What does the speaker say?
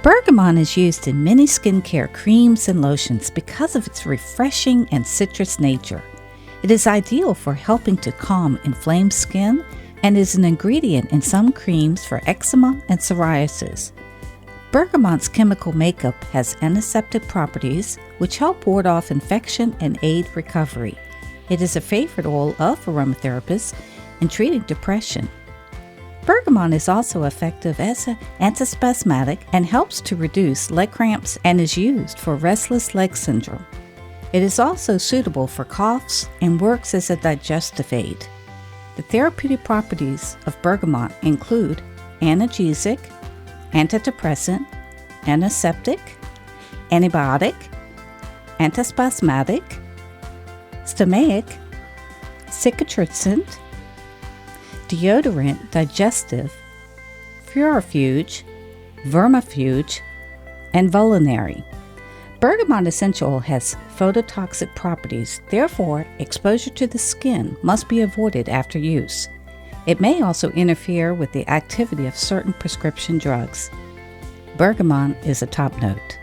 Bergamot is used in many skincare creams and lotions because of its refreshing and citrus nature. It is ideal for helping to calm inflamed skin and is an ingredient in some creams for eczema and psoriasis. Bergamot's chemical makeup has antiseptic properties which help ward off infection and aid recovery. It is a favorite oil of aromatherapists in treating depression. Bergamot is also effective as an antispasmodic and helps to reduce leg cramps and is used for restless leg syndrome. It is also suitable for coughs and works as a digestive aid. The therapeutic properties of bergamot include analgesic, antidepressant, antiseptic, antibiotic, antispasmodic, stomachic, cicatrisant, deodorant, digestive, febrifuge, vermifuge, and vulnerary. Bergamot essential oil has phototoxic properties, therefore exposure to the skin must be avoided after use. It may also interfere with the activity of certain prescription drugs. Bergamot is a top note.